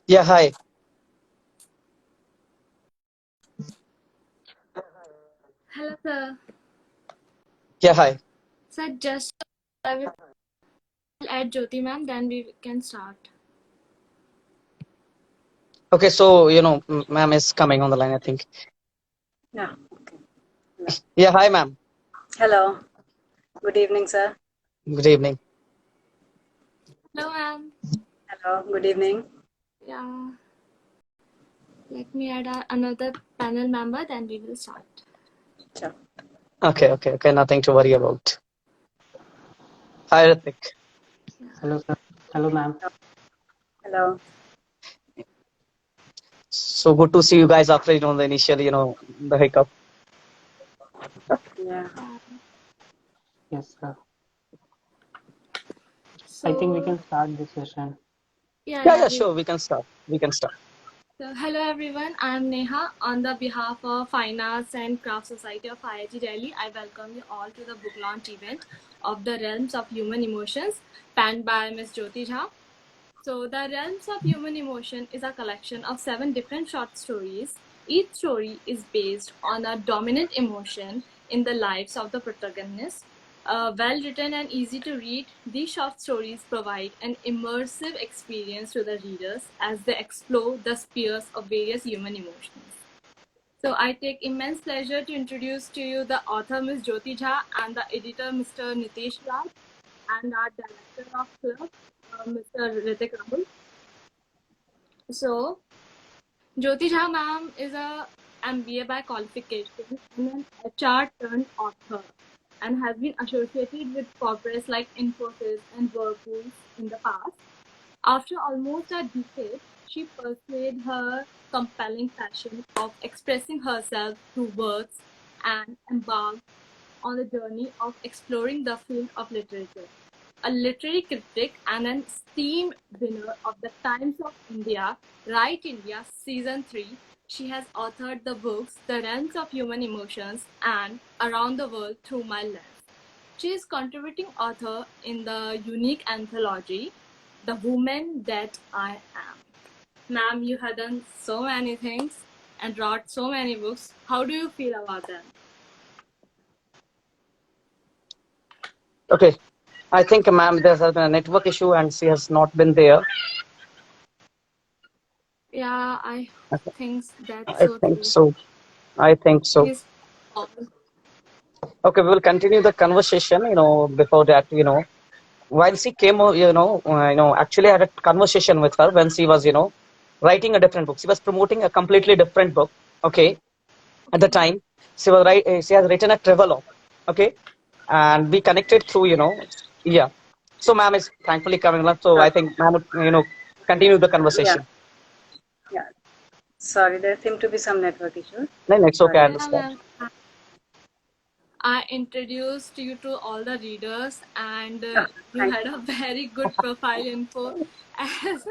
Yeah, hi. Hello, sir. Yeah, hi. Sir, just I will add Jyoti ma'am, then we can start. Okay, so, ma'am is coming on the line, I think. Yeah. Okay. Hello. Yeah, hi, ma'am. Hello. Good evening, sir. Good evening. Hello, ma'am. Hello. Good evening. Yeah. Let me add another panel member, then we will start. Sure. Okay. Nothing to worry about. Hi, Ritik. Yeah. Hello, sir. Hello, ma'am. Hello. So good to see you guys after, the initial, the hiccup. Yeah. Yes, sir. I think we So, can start this session. Yeah, we. sure. We can start. We can start. So, hello everyone. I'm Neha. On the behalf of Fine Arts and Craft Society of IIT Delhi, I welcome you all to the book launch event of The Realms of Human Emotions, penned by Ms. Jyoti Jha. So, The Realms of Human Emotion is a collection of 7 different short stories. Each story is based on a dominant emotion in the lives of the protagonists. Well written and easy to read, these short stories provide an immersive experience to the readers as they explore the spheres of various human emotions. So I take immense pleasure to introduce to you the author Ms. Jyoti Jha and the editor Mr. Nitesh Raj and our director of club Mr. Ritik Rahul. So Jyoti Jha ma'am is a MBA by qualification and an HR turned author and has been associated with corporates like Infosys and Whirlpool in the past. After almost a decade, she pursued her compelling passion of expressing herself through words and embarked on the journey of exploring the field of literature. A literary critic and an esteemed winner of the Times of India, Write India Season 3, she has authored the books The Realms of Human Emotions and Around the World Through My Lens. She is contributing author in the unique anthology, The Woman That I Am. Ma'am, you have done so many things and wrote so many books. How do you feel about them? Okay. I think, ma'am, there has been a network issue and she has not been there. Yeah, I Okay. think that's I so think true. so. I think so. He's all. Okay, we will continue the conversation, before that, while she came, actually I had a conversation with her when she was, writing a different book. She was promoting a completely different book. Okay. At the Okay. time, she has written a travelogue. Okay. And we connected through, yeah. So ma'am is thankfully coming up. So I think ma'am would, continue the Yeah. conversation. Yeah. Sorry, there seem to be some network issues. No, it's okay. I Sorry. Yeah, understand. ma'am. I introduced you to all the readers, and Oh, you thank had a very good profile info. As,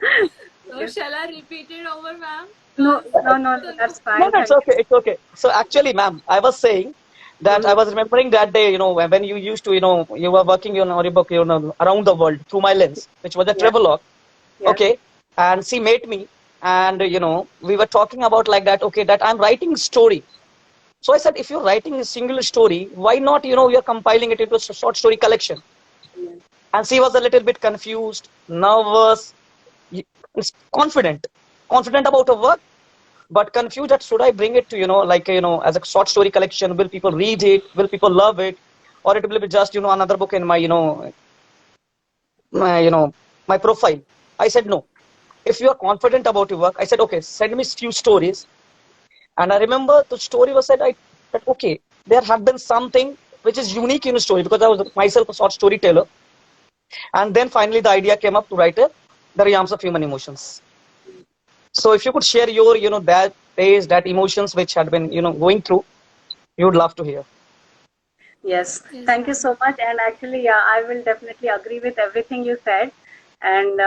so, you. shall I repeat it over, ma'am? No, Because no, no, no. That's No, fine. no, it's Thank okay. It's okay. So actually, ma'am, I was saying you. that I was remembering that day, when you used to, you were working on your book, around the world through my lens, which was a Yes. travelogue. Yes. Okay. And she met me, and, we were talking about like that, okay, that I'm writing story. So I said, if you're writing a single story, why not, you're compiling it into a short story collection? Yes. And she was a little bit confused, nervous, y- confident about her work, but confused that should I bring it to, like, as a short story collection? Will people read it? Will people love it? Or it will be just, another book in my, my, my profile. I said, no. If you are confident about your work, I said, okay, send me few stories. And I remember the story was said, that, okay, there had been something which is unique in a story because I was myself a short storyteller. And then finally the idea came up to write the realms of human emotions. So if you could share your, that days, that emotions which had been, going through, you would love to hear. Yes. yes, Thank you ma'am. so much. And actually, yeah, I will definitely agree with everything you said. And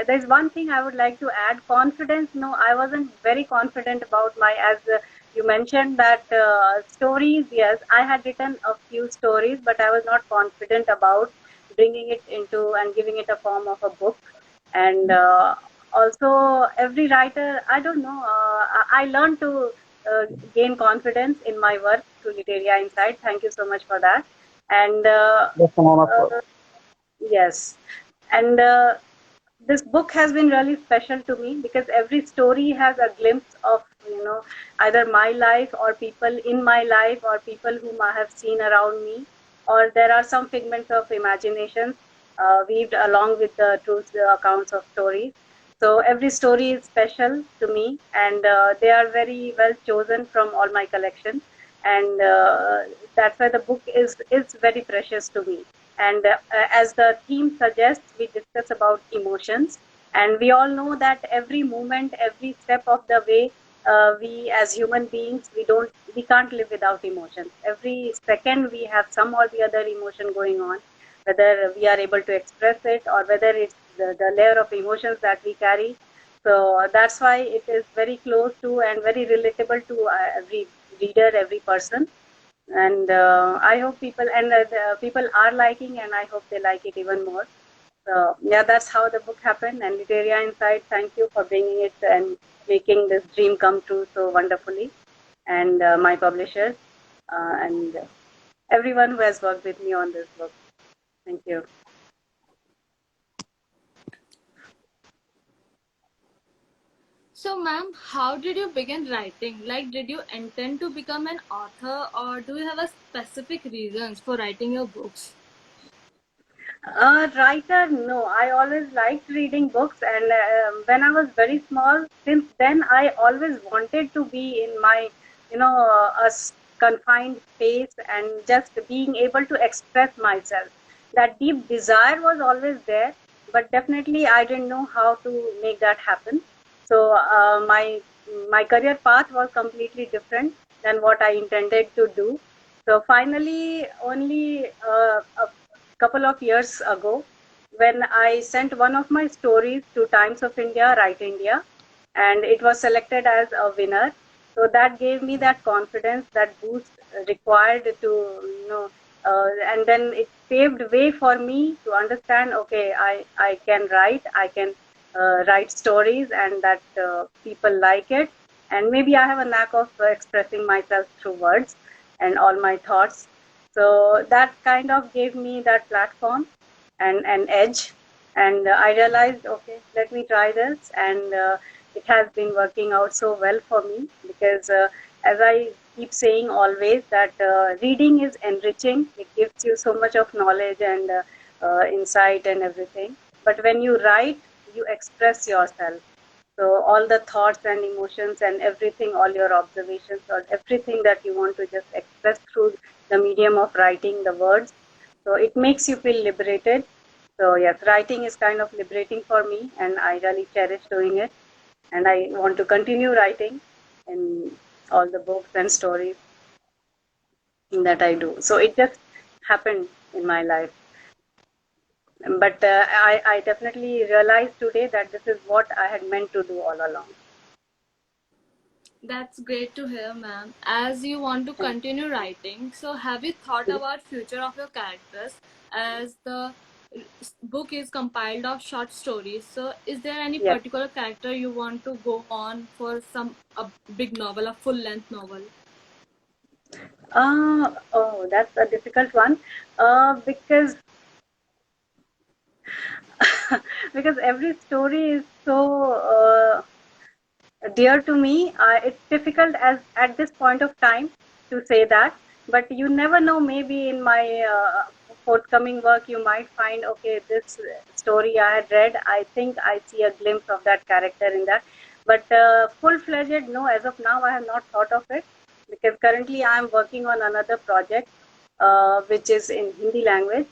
there's one thing I would like to add. Confidence. No, I wasn't very confident about my, as you mentioned that stories. Yes, I had written a few stories, but I was not confident about bringing it into and giving it a form of a book. And also every writer, I don't know, I learned to gain confidence in my work through Literia Insight. Thank you so much for that. And That's an honor for us. yes, and this book has been really special to me because every story has a glimpse of, either my life or people in my life or people whom I have seen around me, or there are some figments of imagination weaved along with the truth accounts of stories. So every story is special to me, and they are very well chosen from all my collection, and that's why the book is very precious to me. And as the theme suggests, we discuss about emotions, and we all know that every moment, every step of the way, we as human beings, we can't live without emotions. Every second we have some or the other emotion going on, whether we are able to express it or whether it's the layer of emotions that we carry. So that's why it is very close to and very relatable to every reader, every person. And I hope people are liking, and I hope they like it even more. So yeah, that's how the book happened. And Literia Insight, thank you for bringing it and making this dream come true so wonderfully. And my publishers and everyone who has worked with me on this book. Thank you. So, ma'am, how did you begin writing? Like, did you intend to become an author, or do you have a specific reasons for writing your books? Writer, no. I always liked reading books, and when I was very small, since then I always wanted to be in my, confined space and just being able to express myself. That deep desire was always there, but definitely I didn't know how to make that happen. So my career path was completely different than what I intended to do. So finally, only a couple of years ago, when I sent one of my stories to Times of India, Write India, and it was selected as a winner. So that gave me that confidence, that boost required to, and then it paved way for me to understand, okay, I can write, I can write stories, and that people like it. And maybe I have a knack of expressing myself through words and all my thoughts. So that kind of gave me that platform and an edge. And I realized, okay, let me try this. And it has been working out so well for me because, as I keep saying always, that reading is enriching. It gives you so much of knowledge and insight and everything. But when you write, you express yourself. So all the thoughts and emotions and everything, all your observations or everything that you want to just express through the medium of writing, the words. So it makes you feel liberated. So yes, writing is kind of liberating for me, and I really cherish doing it. And I want to continue writing in all the books and stories that I do. So it just happened in my life. But I definitely realized today that this is what I had meant to do all along. That's great to hear, ma'am. As you want to continue writing, so have you thought about future of your characters? As the book is compiled of short stories, so is there any Yes. particular character you want to go on for a big novel, a full length novel? Oh, that's a difficult one. Because because every story is so dear to me. It's difficult as at this point of time to say that, but you never know. Maybe in my forthcoming work, you might find, okay, this story I had read, I think I see a glimpse of that character in that. But full-fledged, no. As of now, I have not thought of it because currently I am working on another project, which is in Hindi language.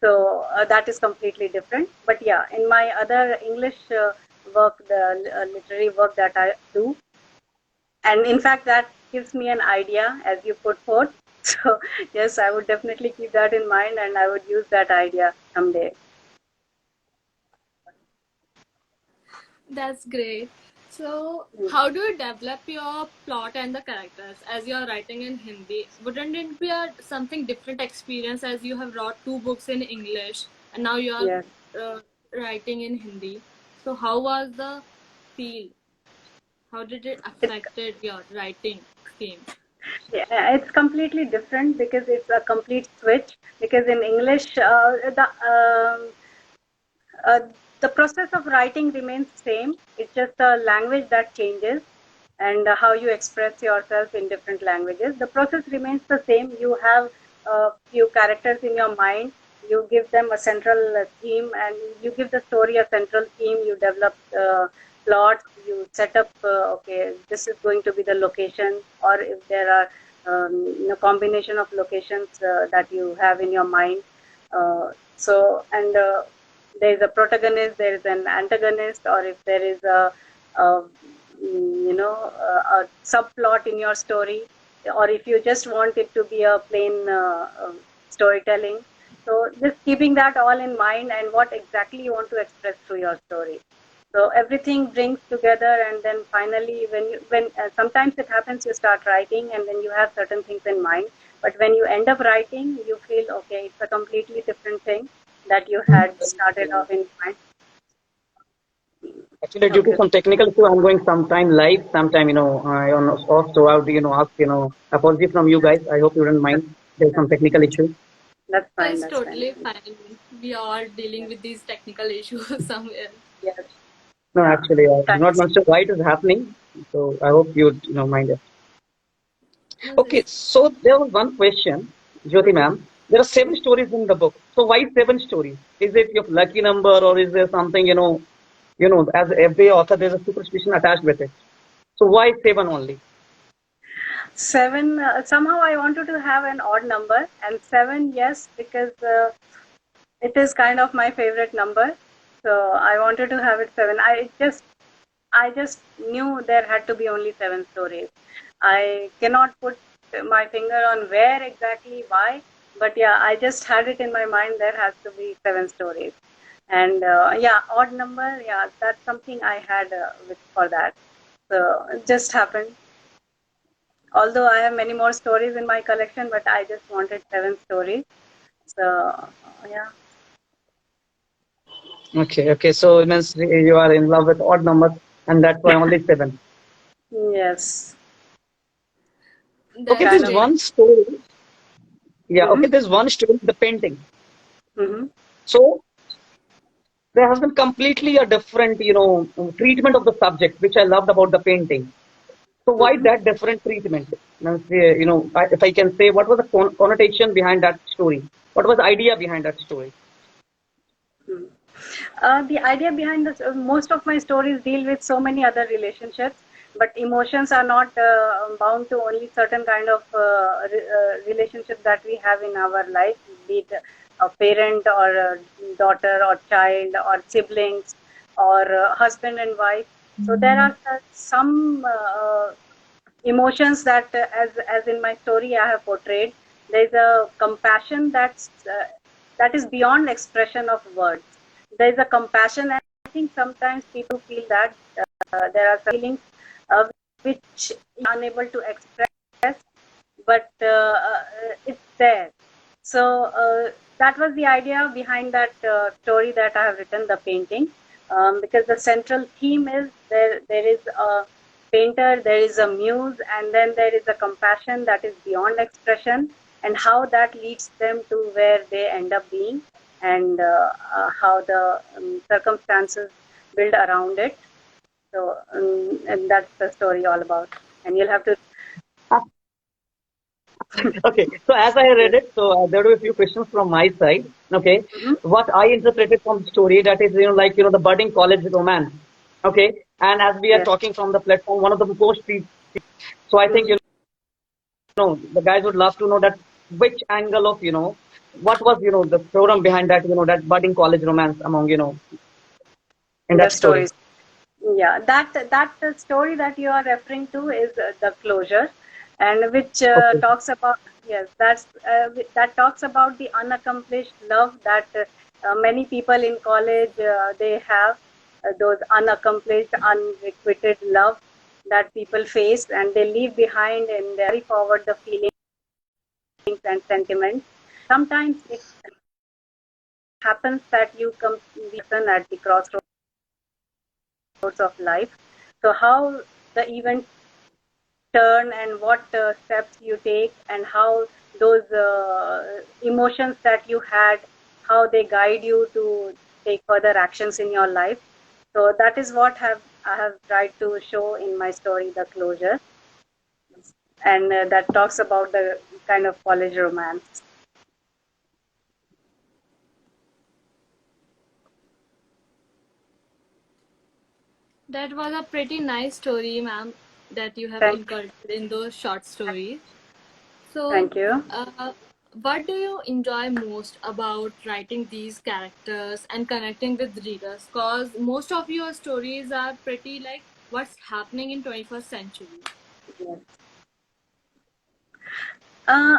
So that is completely different. But yeah, in my other English work, the literary work that I do, and in fact, that gives me an idea as you put forth. So yes, I would definitely keep that in mind, and I would use that idea someday. That's great. So, how do you develop your plot and the characters as you're writing in Hindi? Wouldn't it be something different experience as you have wrote two books in English and now you're Yes. writing in Hindi? So how was the feel? How did it affected your writing scheme? Yeah, it's completely different because it's a complete switch. Because in English, uh, the process of writing remains same. It's just the language that changes, and how you express yourself in different languages. The process remains the same. You have a few characters in your mind. You give them a central theme, and you give the story a central theme. You develop plots. You set up. Okay, this is going to be the location, or if there are combination of locations that you have in your mind. And there is a protagonist, there is an antagonist, or if there is a subplot in your story, or if you just want it to be a plain storytelling. So just keeping that all in mind and what exactly you want to express through your story. So everything brings together, and then finally, when sometimes it happens, you start writing, and then you have certain things in mind. But when you end up writing, you feel okay, it's a completely different thing that you had started off in mind. Actually, due to Okay, some technical issue, I'm going sometime live, sometime, on off. So I would, ask, apology from you guys. I hope you don't mind. There's some technical issue. that's So fine. it's That's fine. totally fine. We are dealing Yes, with these technical issues somewhere. yes, No, yeah. actually, I'm not Thanks. sure why it is happening. So I hope you'd, mind it. No, Okay, so there was one question, Jyoti ma'am. There are 7 stories in the book. So why 7 stories? Is it your lucky number, or is there something, as every author, there's a superstition attached with it. So why 7 only? Seven. Somehow I wanted to have an odd number, and seven, yes, because it is kind of my favorite number. So I wanted to have it seven. I just knew there had to be only 7 stories. I cannot put my finger on where exactly why, but yeah, I just had it in my mind there has to be 7 stories. And yeah, odd number, yeah, that's something I had for that. So it just happened. Although I have many more stories in my collection, but I just wanted 7 stories. So yeah, Okay. So it means you are in love with odd numbers, and that's why only 7. yes, Okay, that's kind there's of. great. one story. Yeah, Mm-hmm, okay, there's one story, the painting. mm-hmm, So there has been completely a different, treatment of the subject, which I loved about the painting. So why mm-hmm. that different treatment? Means, if I can say, what was the connotation behind that story? What was the idea behind that story? The idea behind this, most of my stories deal with so many other relationships, but emotions are not bound to only certain kind of relationships that we have in our life, be it a parent or a daughter or child or siblings or husband and wife. So there are some emotions that, as in my story, I have portrayed. There's a compassion that is beyond expression of words. There's a compassion, and I think sometimes people feel that there are feelings uh, which are unable to express, but it's there. So that was the idea behind that story that I have written, the painting, because the central theme is there is a painter, there is a muse, and then there is a compassion that is beyond expression, and how that leads them to where they end up being, and how the circumstances build around it. So, and that's the story all about. And you'll have to. Okay, so as I read it, so there were a few questions from my side. Okay, Mhm. what I interpreted from the story, that is, the budding college romance. Okay, and as we are Yes. talking from the platform, one of the most, so I think, Mhm. the guys would love to know that which angle of, what was, the program behind that, that budding college romance among, in The that story. stories. Yeah, that the story that you are referring to is the closure, and which Okay. talks about, yes, that talks about the unaccomplished love that many people in college they have, those unaccomplished, unrequited love that people face, and they leave behind and they carry forward the feelings and sentiments. Sometimes it happens that you come to the person at the crossroads of life. So how the events turn and what steps you take and how those emotions that you had, how they guide you to take further actions in your life. So that is what I have tried to show in my story, The Closure, and that talks about the kind of college romance. That was a pretty nice story, ma'am, that you have Thank, inculcated in those short stories. So, thank you. what do you enjoy most about writing these characters and connecting with readers? Because most of your stories are pretty like what's happening in 21st century. Yes. Uh,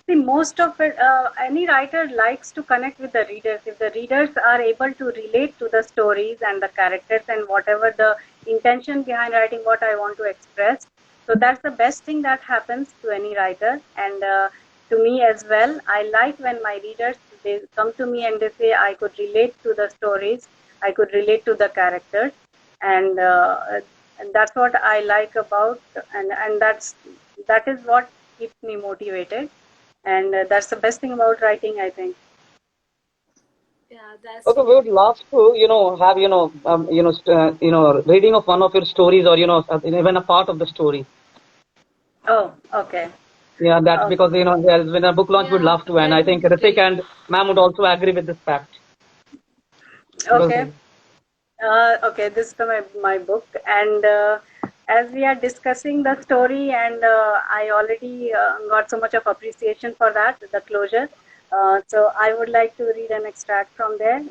See, most of it, any writer likes to connect with the readers. If the readers are able to relate to the stories and the characters and whatever the intention behind writing what I want to express, so that's the best thing that happens to any writer. And to me as well, I like when my readers, they come to me and they say I could relate to the stories, I could relate to the characters, and that's what I like about, and that is what keeps me motivated, and that's the best thing about writing, I think. Yeah, that's Okay, we would love to, have, reading of one of your stories or, even a part of the story. Oh, okay. Yeah, that's Okay. because, there's been a book launch, we'd yeah, love to. And that I would think be Ritik great. and ma'am would also agree with this fact. Because, Okay. Okay, this is my book, and as we are discussing the story, and I already got so much of appreciation for that, The Closure. So I would like to read an extract from there.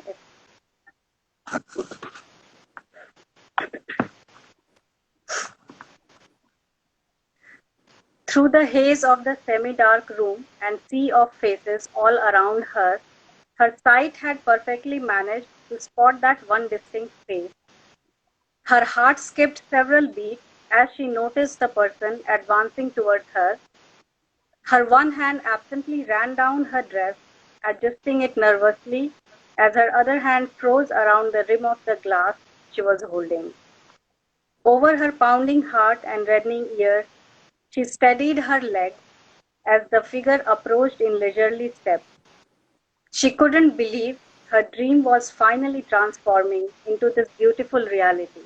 Through the haze of the semi-dark room and sea of faces all around her, her sight had perfectly managed to spot that one distinct face. Her heart skipped several beats as she noticed the person advancing towards her. Her one hand absently ran down her dress, adjusting it nervously, as her other hand froze around the rim of the glass she was holding. Over her pounding heart and reddening ears, she steadied her legs as the figure approached in leisurely steps. She couldn't believe her dream was finally transforming into this beautiful reality.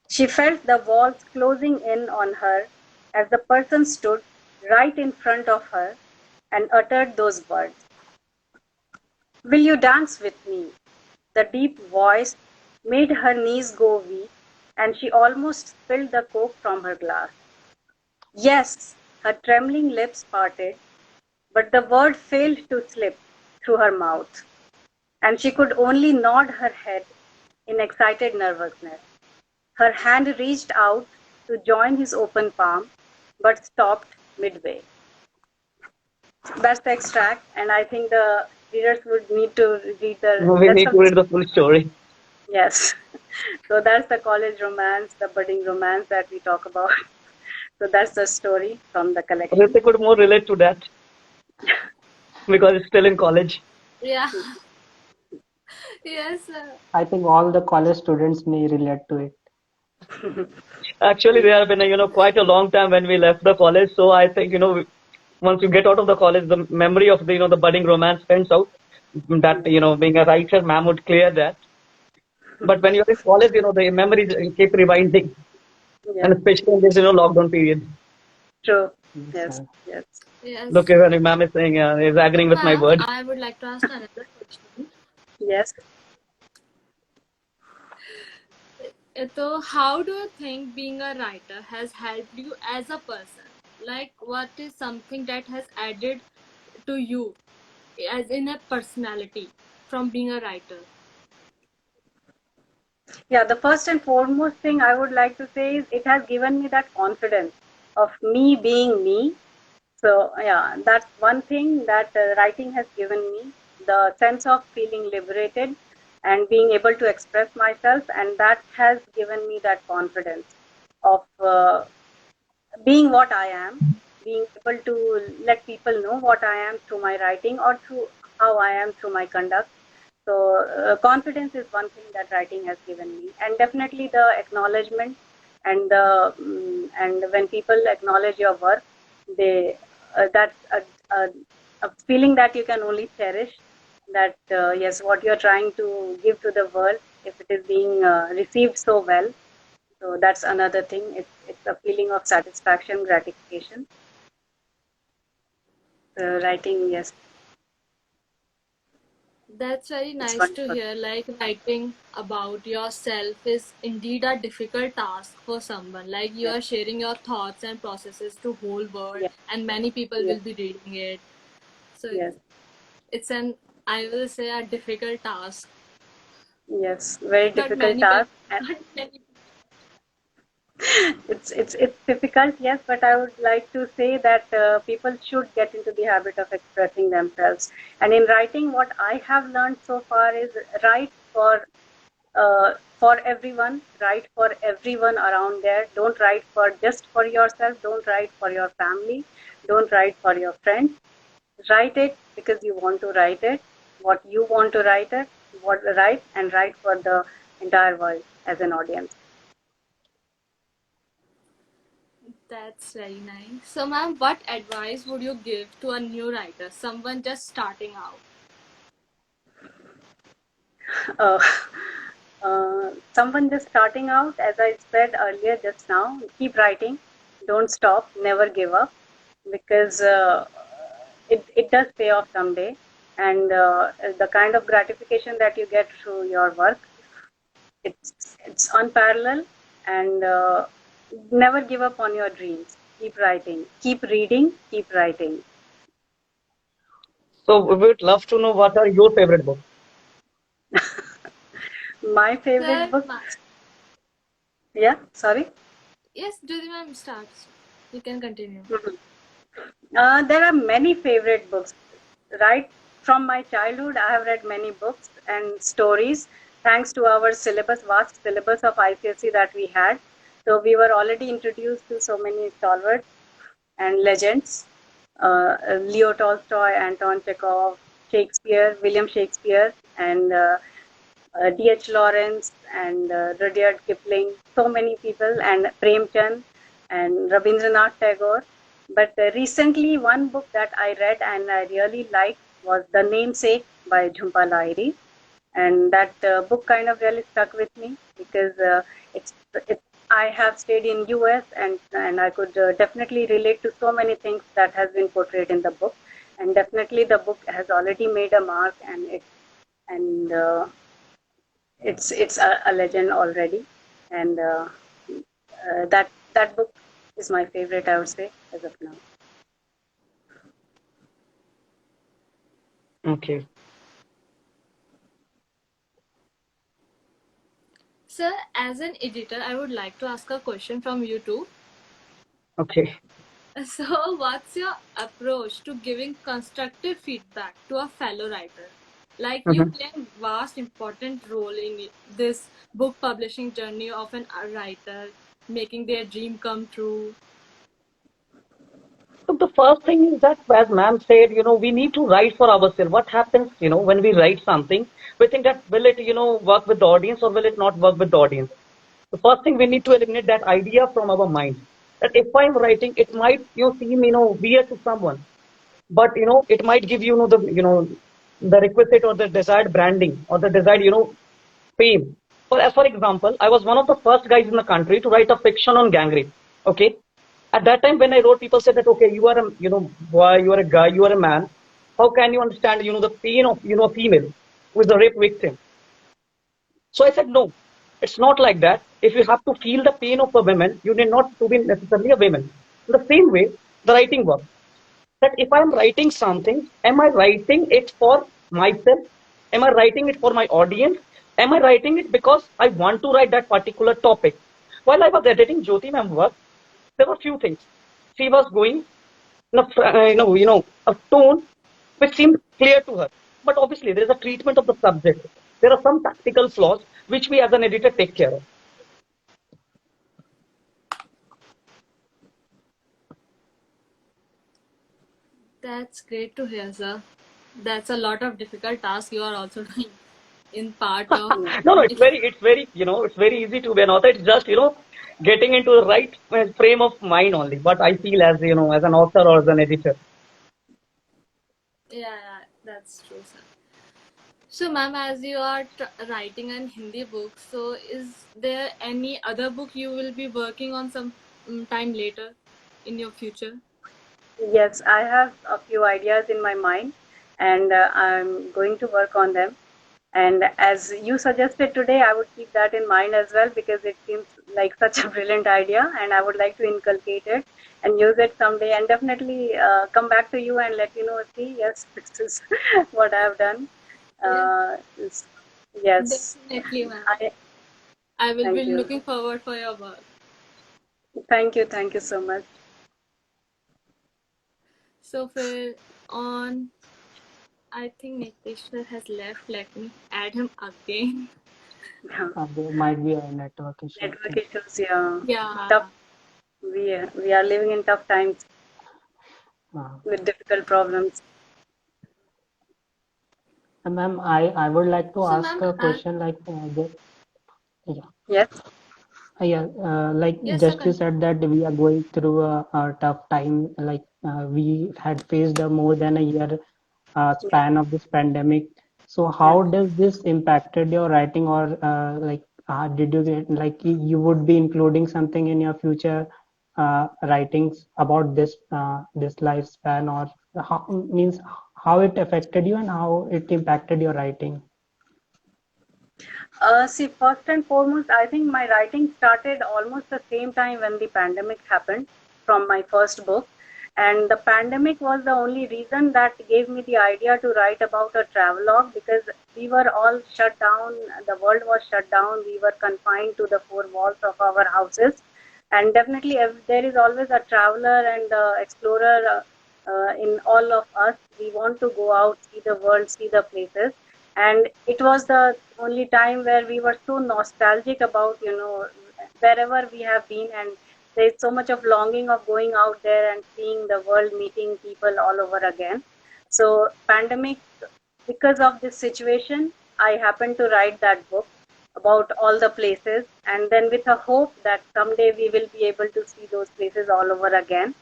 She felt the walls closing in on her as the person stood right in front of her and uttered those words. Will you dance with me? The deep voice made her knees go weak and she almost spilled the coke from her glass. Yes, her trembling lips parted, but the word failed to slip through her mouth, and she could only nod her head in excited nervousness. Her hand reached out to join his open palm, but stopped midway. That's the extract, and I think the readers would need to read the we rest need of to the read the story. full story. Yes. So that's the college romance, the budding romance that we talk about. So that's the story from the collection. Ritik would more relate to that because it's still in college. Yeah, yes, I think all the college students may relate to it. Actually, there have been, quite a long time when we left the college. So I think, once you get out of the college, the memory of the, the budding romance fades out. That, being a writer, ma'am would clear that. But when you're in college, the memories keep rewinding, and Yeah, especially in this, lockdown period. true. Yes, Yes, sir. yes. Look, yes. even ma'am is saying, is So, agreeing with my ma'am, word. I would like to ask another question. Yes. So, how do you think being a writer has helped you as a person? Like, what is something that has added to you as in a personality from being a writer? Yeah, the first and foremost thing I would like to say is it has given me that confidence of me being me. So, yeah, that's one thing that writing has given me, the sense of feeling liberated and being able to express myself. And that has given me that confidence of being what I am, being able to let people know what I am through my writing or through how I am through my conduct. So confidence is one thing that writing has given me, and definitely the acknowledgement and and when people acknowledge your work, they that's a feeling that you can only cherish. That yes, what you're trying to give to the world, if it is being received so well, so that's another thing. It's a feeling of satisfaction, gratification. Writing, yes, That's very it's nice to wonderful. hear. Like writing about yourself is indeed a difficult task for someone. Like you Yes, are sharing your thoughts and processes to whole world, yes, and many people yes, will be reading it. So yes, it's an, I will say, a difficult task. yes. Very Not difficult many people. task. And Not many. it's difficult, yes, but I would like to say that people should get into the habit of expressing themselves. And in writing, what I have learned so far is write for everyone, write for everyone around there. Don't write for just for yourself. Don't write for your family. Don't write for your friends. Write it because you want to write it. What you want to write it, what write and write for the entire world as an audience. That's very nice. So, ma'am, what advice would you give to a new writer, someone just starting out? Uh, someone just starting out, as I said earlier just now, keep writing, don't stop, never give up, because it does pay off someday. And the kind of gratification that you get through your work, it's unparalleled. And never give up on your dreams. Keep writing, keep reading, keep writing. So we would love to know what are your favorite books. My favorite Sir, book, yeah, sorry. yes, Jyoti ma'am starts. You can continue. Mhm. There are many favorite books. Right from my childhood, I have read many books and stories thanks to our syllabus, vast syllabus of ICSE that we had. So we were already introduced to so many stalwarts and legends. Leo Tolstoy, Anton Chekhov, Shakespeare, William Shakespeare, and D.H. Lawrence and Rudyard Kipling, so many people, and Premchand and Rabindranath Tagore. But recently, one book that I read and I really liked was The Namesake by Jhumpa Lahiri. And that book kind of really stuck with me because it's I have stayed in US, and I could definitely relate to so many things that has been portrayed in the book. And definitely the book has already made a mark, and it's a legend already, and that book is my favorite, I would say, as of now. Okay. Sir, as an editor, I would like to ask a question from you too. Okay. So, what's your approach to giving constructive feedback to a fellow writer? Like you Mhm. play a vast, important role in this book publishing journey of an a writer, making their dream come true. So the first thing is that, as ma'am said, we need to write for ourselves. What happens, when we write something, we think that will it, work with the audience or will it not work with the audience? The first thing we need to eliminate that idea from our mind. That if I'm writing, it might, seem, weird to someone, but it might give the requisite or the desired branding or the desired, fame. For example, I was one of the first guys in the country to write a fiction on gang rape. Okay. At that time, when I wrote, people said that, okay, you are a, boy, you are a guy, you are a man. How can you understand, the pain of, a female who is a rape victim? So I said, no, it's not like that. If you have to feel the pain of a woman, you need not to be necessarily a woman. In the same way, the writing works. That if I'm writing something, am I writing it for myself? Am I writing it for my audience? Am I writing it because I want to write that particular topic? While I was editing Jyoti ma'am work, there were few things. She was going in a, a tone which seemed clear to her. But obviously, there is a treatment of the subject. There are some tactical flaws which we as an editor take care of. That's great to hear, sir. That's a lot of difficult task you are also doing. in part of No, no, if it's very, it's very easy to be an author. It's just, getting into the right frame of mind only. But I feel as, as an author or as an editor. yeah, that's true, sir. So, ma'am, as you are writing an Hindi book, so is there any other book you will be working on some time later in your future? Yes, I have a few ideas in my mind, and I'm going to work on them. And as you suggested today, I would keep that in mind as well because it seems like such a brilliant idea, and I would like to inculcate it and use it someday. And definitely come back to you and let you know. See, yes, this is what I have done. Yeah, Yes, definitely, ma'am. I I will be thank you, looking forward for your work. thank you so much. So, for on, I think Nitish sir has left. Let me add him again. There might be a network issue, I Network think. issues, yeah, Yeah. tough. We are living in tough times Uh, with difficult problems. Ma'am, I would like to So, ask ma'am, a question like yeah. Yes, Yeah, like yes, sir, just you continue. said that we are going through a tough time. Like we had faced a more than a year yes. span of this pandemic. So Yeah. how does this impacted your writing, or like did you get like you would be including something in your future writings about this lifespan, or how means how it affected you and how it impacted your writing? See, first and foremost, I think my writing started almost the same time when the pandemic happened from my first book. And the pandemic was the only reason that gave me the idea to write about a travelogue because we were all shut down, the world was shut down, we were confined to the four walls of our houses. And definitely, there is always a traveler and explorer in all of us. We want to go out, see the world, see the places, and it was the only time where we were so nostalgic about wherever we have been, and there's so much of longing of going out there and seeing the world, meeting people all over again. So pandemic, because of this situation, I happened to write that book about all the places, and then with a hope that someday we will be able to see those places all over again.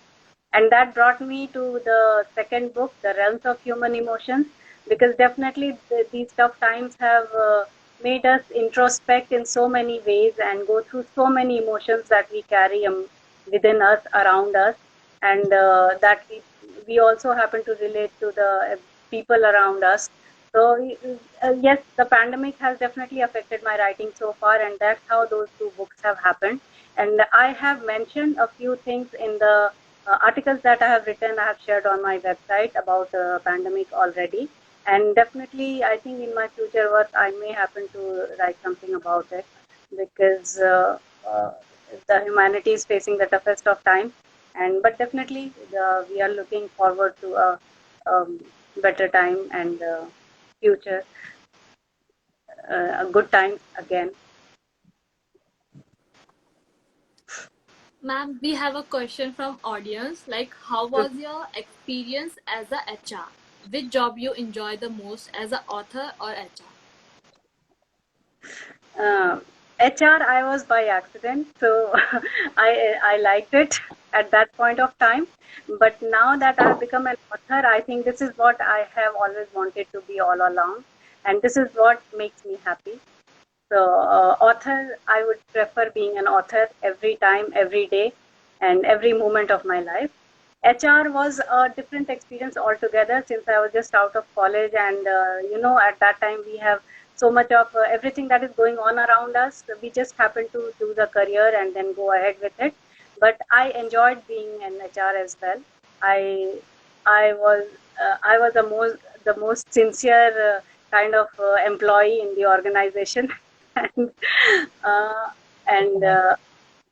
And that brought me to the second book, The Realms of Human Emotions, because definitely these tough times have made us introspect in so many ways and go through so many emotions that we carry within us, around us, and that we also happen to relate to the people around us. So, yes, the pandemic has definitely affected my writing so far, and that's how those two books have happened. And I have mentioned a few things in the articles that I have written, I have shared on my website about the pandemic already. And definitely, I think in my future work, I may happen to write something about it because the humanity is facing the toughest of times. And but definitely, we are looking forward to a better time and future, a good time again. Ma'am, we have a question from audience. Like, how was your experience as a HR? Which job you enjoy the most as an author or HR? HR, I was by accident, so I liked it at that point of time. But now that I have become an author, I think this is what I have always wanted to be all along, and this is what makes me happy. So, author, I would prefer being an author every time, every day, and every moment of my life. HR was a different experience altogether since I was just out of college, and at that time we have so much of everything that is going on around us. We just happen to do the career and then go ahead with it. But I enjoyed being an HR as well. I I was I was the most sincere kind of employee in the organization, and uh, and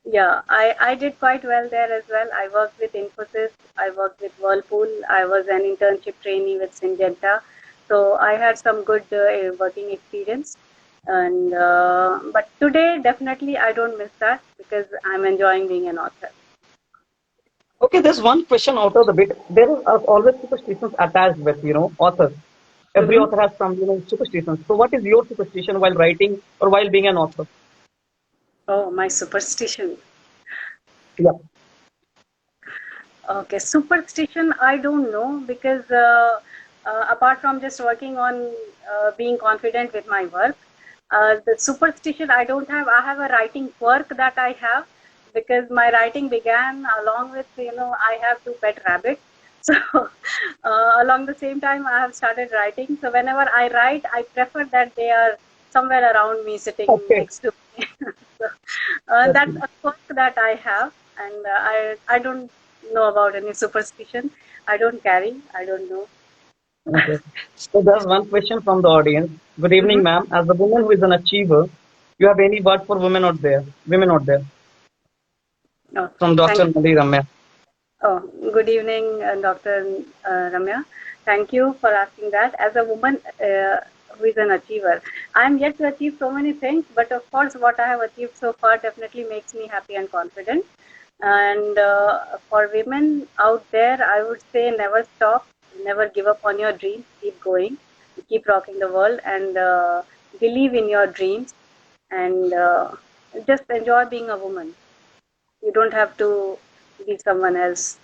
yeah, I did quite well there as well. I worked with Infosys, I worked with Whirlpool, I was an internship trainee with Syngenta, so I had some good working experience. And but today, definitely, I don't miss that because I'm enjoying being an author. Okay, there's one question out of the bit. There are always superstitions attached with, authors. Every Mm-hmm. author has some, superstitions. So what is your superstition while writing or while being an author? Oh, my superstition. Yeah. Okay, superstition, I don't know because apart from just working on being confident with my work, the superstition I don't have. I have a writing quirk that I have because my writing began along with, I have two pet rabbits. So along the same time, I have started writing. So whenever I write, I prefer that they are somewhere around me, sitting Okay. next to me. So That's that's a quirk that I have, and I don't know about any superstition. I don't carry. I don't know. okay. So there's one question from the audience. Good evening, Mm-hmm. ma'am. As a woman who is an achiever, you have any word for women out there? Women out there? Oh, From thank Dr. you. Nadi Ramya. Oh, good evening, Dr. Ramya. Thank you for asking that. As a woman who is an achiever, I am yet to achieve so many things, but of course, what I have achieved so far definitely makes me happy and confident. And for women out there, I would say never stop, never give up on your dreams, keep going, keep rocking the world, and believe in your dreams, and just enjoy being a woman. You don't have to be someone else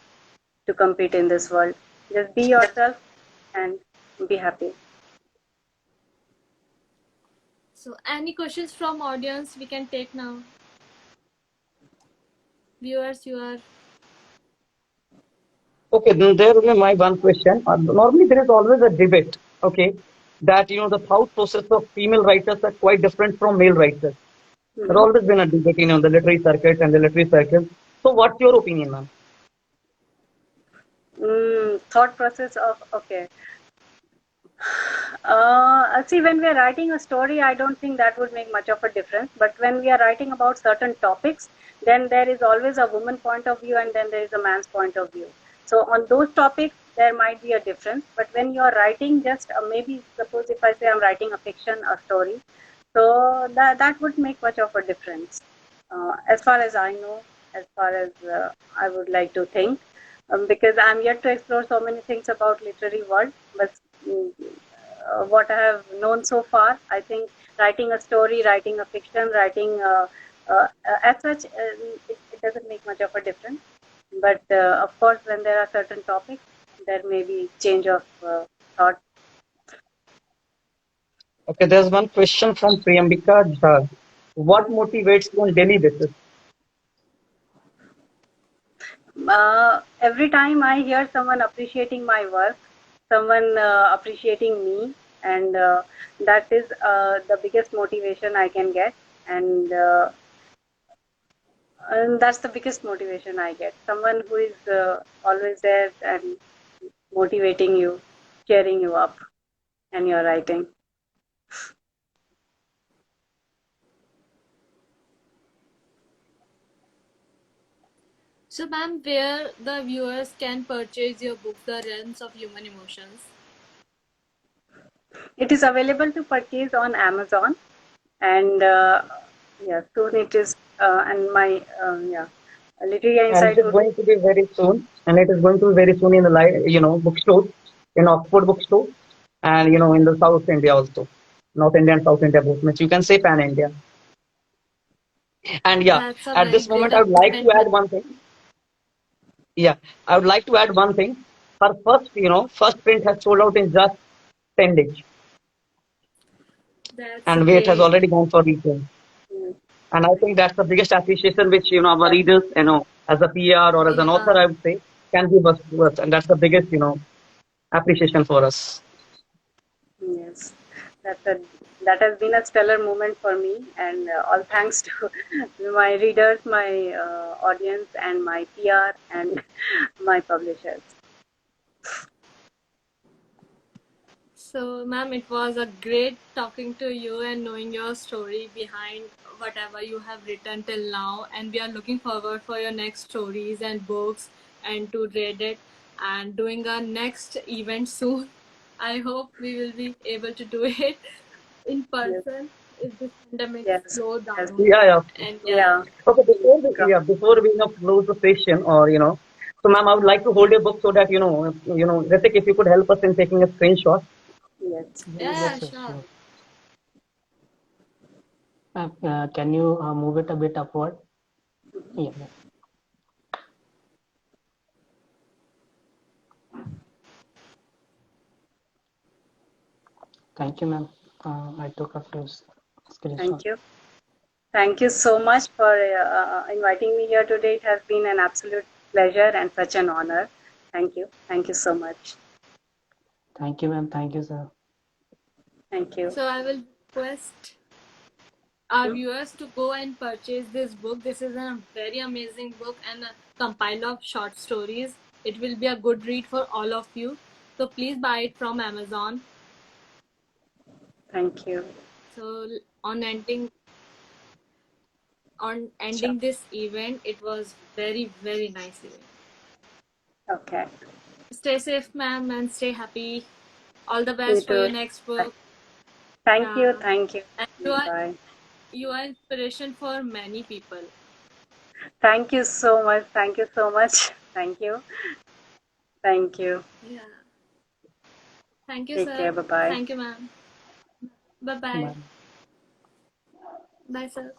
to compete in this world. Just be yourself and be happy. So, any questions from audience we can take now? Viewers, you are. Okay, then there will be my one question. Normally, there is always a debate, okay, that, the thought process of female writers are quite different from male writers. There's Mm-hmm. always been a debate, the literary circuit and the literary circle. So what's your opinion, ma'am? Thought process of okay. See, when we are writing a story, I don't think that would make much of a difference. But when we are writing about certain topics, then there is always a woman point of view and then there is a man's point of view. So on those topics, there might be a difference. But when you are writing, just maybe suppose if I say I'm writing a fiction, a story, so that would make much of a difference. As far as I know, as far as I would like to think, because I'm yet to explore so many things about literary world, but mm, what I have known so far, I think writing a story, writing a fiction, writing as such, it doesn't make much of a difference. But of course, when there are certain topics, there may be change of thought. Okay, there's one question from Priyambika Jha. What Mhm. motivates you on daily basis? Every time I hear someone appreciating my work, someone appreciating me, and that is the biggest motivation I can get. And that's the biggest motivation I get. Someone who is always there and motivating you, cheering you up, and you're writing. So, ma'am, where the viewers can purchase your book, The Realms of Human Emotions? It is available to purchase on Amazon, and yeah, soon it is. And my yeah, Literary And it Insight is would. going to be very soon. And it is going to be very soon in the bookstore, in Oxford bookstore, and in the South India also. North India and South India both. Means you can say pan India. And yeah, That's a at very this great moment I would like to achievement, add ma'am. one thing. Yeah, I would like to add one thing. Her first print has sold out in just 10 days. That's And it has great. already gone for retail. Mm, And I think that's the biggest appreciation which our readers, as a PR or as an author, Yeah. I would say, can give us to us, and that's the biggest, appreciation for us. yes, that's a that has been a stellar moment for me, and all thanks to my readers, my audience, and my PR and my publishers. So, ma'am, it was a great talking to you and knowing your story behind whatever you have written till now. And we are looking forward for your next stories and books and to read it and doing our next event soon. I hope we will be able to do it in Yes, person if this pandemic yes, slow yes, down. Yeah, yeah. And yeah, yeah. Okay, before we close the session, or so ma'am, I would like to hold your book so that Ritik, if you could help us in taking a screenshot. Yes, Yeah, please. yeah, Yes, yes, sure. sure. Can you move it a bit upward? Yeah, yeah. Thank you, ma'am. I took a few Thank screenshots. you. Thank you so much for inviting me here today. It has been an absolute pleasure and such an honor. Thank you. Thank you so much. Thank you, ma'am. Thank you, sir. Thank you. So I will request our viewers to go and purchase this book. This is a very amazing book and a compile of short stories. It will be a good read for all of you. So please buy it from Amazon. Thank you. So on Sure. ending this event, it was very nice event. Okay. Stay safe, ma'am, and stay happy. All the You best for too. your next book. Thank you. Yeah, Thank you. and Bye. you are inspiration for many people. Thank you so much. Thank you so much. Thank you. Thank you. Yeah. Thank you, Take care. sir. Bye bye. Thank you, ma'am. Bye bye. Bye. Bye, sir.